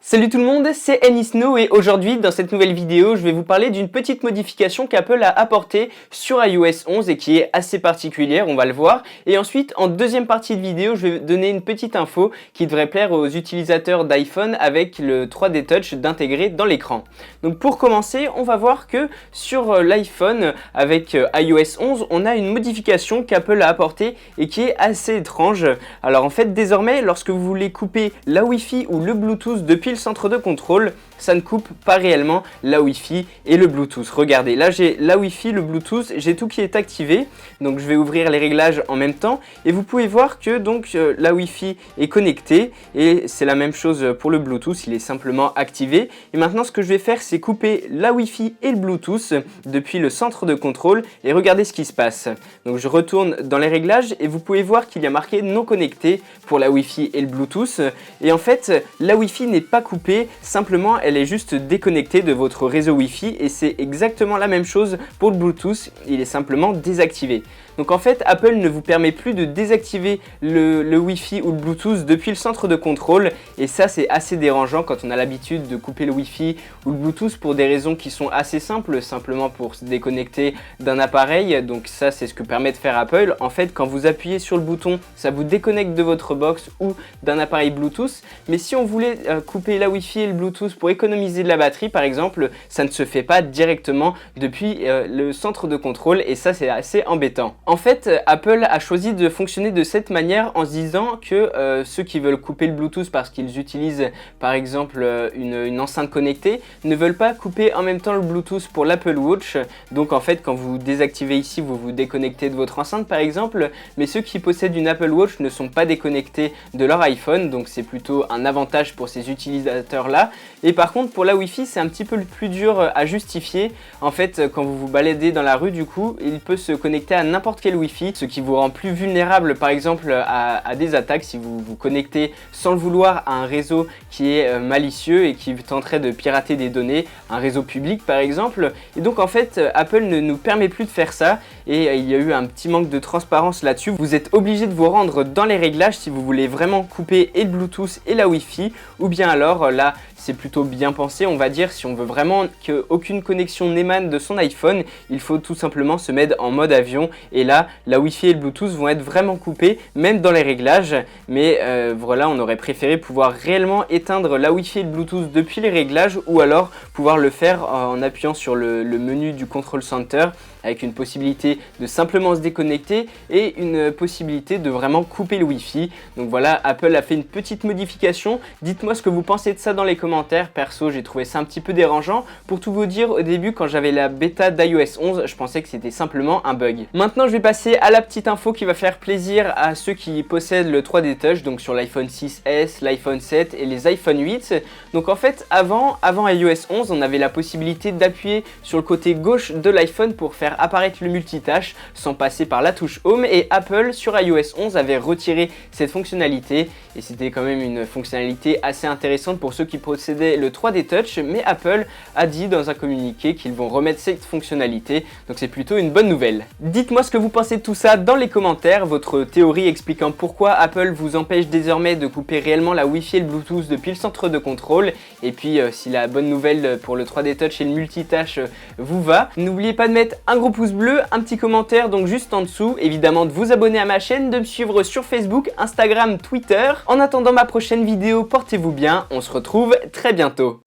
Salut tout le monde, c'est Anisno et aujourd'hui dans cette nouvelle vidéo je vais vous parler d'une petite modification qu'Apple a apportée sur iOS 11 et qui est assez particulière, on va le voir. Et ensuite en deuxième partie de vidéo je vais donner une petite info qui devrait plaire aux utilisateurs d'iPhone avec le 3D Touch d'intégrer dans l'écran. Donc pour commencer on va voir que sur l'iPhone avec iOS 11 on a une modification qu'Apple a apportée et qui est assez étrange. Alors en fait désormais lorsque vous voulez couper la Wi-Fi ou le Bluetooth depuis le centre de contrôle, ça ne coupe pas réellement la Wi-Fi et le Bluetooth. Regardez, là j'ai la Wi-Fi, le Bluetooth, j'ai tout qui est activé. Donc je vais ouvrir les réglages en même temps et vous pouvez voir que donc la Wi-Fi est connectée et c'est la même chose pour le Bluetooth, il est simplement activé. Et maintenant ce que je vais faire c'est couper la Wi-Fi et le Bluetooth depuis le centre de contrôle et regardez ce qui se passe. Donc je retourne dans les réglages et vous pouvez voir qu'il y a marqué non connecté pour la Wi-Fi et le Bluetooth. Et en fait la Wi-Fi n'est pas coupée, simplement elle est juste déconnectée de votre réseau Wi-Fi et c'est exactement la même chose pour le Bluetooth, il est simplement désactivé. Donc en fait Apple ne vous permet plus de désactiver le Wi-Fi ou le Bluetooth depuis le centre de contrôle et ça c'est assez dérangeant quand on a l'habitude de couper le Wi-Fi ou le Bluetooth pour des raisons qui sont assez simples, simplement pour se déconnecter d'un appareil. Donc ça c'est ce que permet de faire Apple. En fait quand vous appuyez sur le bouton ça vous déconnecte de votre box ou d'un appareil Bluetooth, mais si on voulait couper la Wi-Fi et le Bluetooth pour économiser de la batterie par exemple, ça ne se fait pas directement depuis le centre de contrôle et ça c'est assez embêtant. En fait, Apple a choisi de fonctionner de cette manière en se disant que ceux qui veulent couper le Bluetooth parce qu'ils utilisent par exemple une enceinte connectée ne veulent pas couper en même temps le Bluetooth pour l'Apple Watch. Donc en fait, quand vous désactivez ici, vous vous déconnectez de votre enceinte par exemple, mais ceux qui possèdent une Apple Watch ne sont pas déconnectés de leur iPhone, donc c'est plutôt un avantage pour ces utilisateurs-là. Et par contre, pour la Wi-Fi, c'est un petit peu plus dur à justifier. En fait, quand vous vous baladez dans la rue, du coup, il peut se connecter à n'importe quel Wi-Fi, ce qui vous rend plus vulnérable par exemple à des attaques si vous vous connectez sans le vouloir à un réseau qui est malicieux et qui tenterait de pirater des données, un réseau public par exemple. Et donc en fait Apple ne nous permet plus de faire ça et il y a eu un petit manque de transparence là-dessus. Vous êtes obligé de vous rendre dans les réglages si vous voulez vraiment couper et le Bluetooth et la Wi-Fi, ou bien alors là c'est plutôt bien pensé, on va dire, si on veut vraiment qu'aucune connexion n'émane de son iPhone, il faut tout simplement se mettre en mode avion et là la Wi-Fi et le Bluetooth vont être vraiment coupés même dans les réglages. Mais voilà, on aurait préféré pouvoir réellement éteindre la Wi-Fi et le Bluetooth depuis les réglages ou alors pouvoir le faire en appuyant sur le menu du Control Center avec une possibilité de simplement se déconnecter et une possibilité de vraiment couper le Wi-Fi. Donc voilà, Apple a fait une petite modification. Dites-moi ce que vous pensez de ça dans les commentaires. Perso, j'ai trouvé ça un petit peu dérangeant. Pour tout vous dire, au début, quand j'avais la bêta d'iOS 11, je pensais que c'était simplement un bug. Maintenant, je vais passer à la petite info qui va faire plaisir à ceux qui possèdent le 3D Touch, donc sur l'iPhone 6S, l'iPhone 7 et les iPhone 8. Donc en fait, avant iOS 11, on avait la possibilité d'appuyer sur le côté gauche de l'iPhone pour faire apparaître le multitâche sans passer par la touche Home, et Apple sur iOS 11 avait retiré cette fonctionnalité et c'était quand même une fonctionnalité assez intéressante pour ceux qui possédaient le 3D Touch, mais Apple a dit dans un communiqué qu'ils vont remettre cette fonctionnalité, donc c'est plutôt une bonne nouvelle. Dites-moi ce que vous pensez de tout ça dans les commentaires, votre théorie expliquant pourquoi Apple vous empêche désormais de couper réellement la Wi-Fi et le Bluetooth depuis le centre de contrôle, et puis si la bonne nouvelle pour le 3D Touch et le multitâche vous va. N'oubliez pas de mettre un gros pouce bleu, un petit commentaire donc juste en dessous, évidemment de vous abonner à ma chaîne, de me suivre sur Facebook, Instagram, Twitter. En attendant ma prochaine vidéo, portez-vous bien, on se retrouve très bientôt.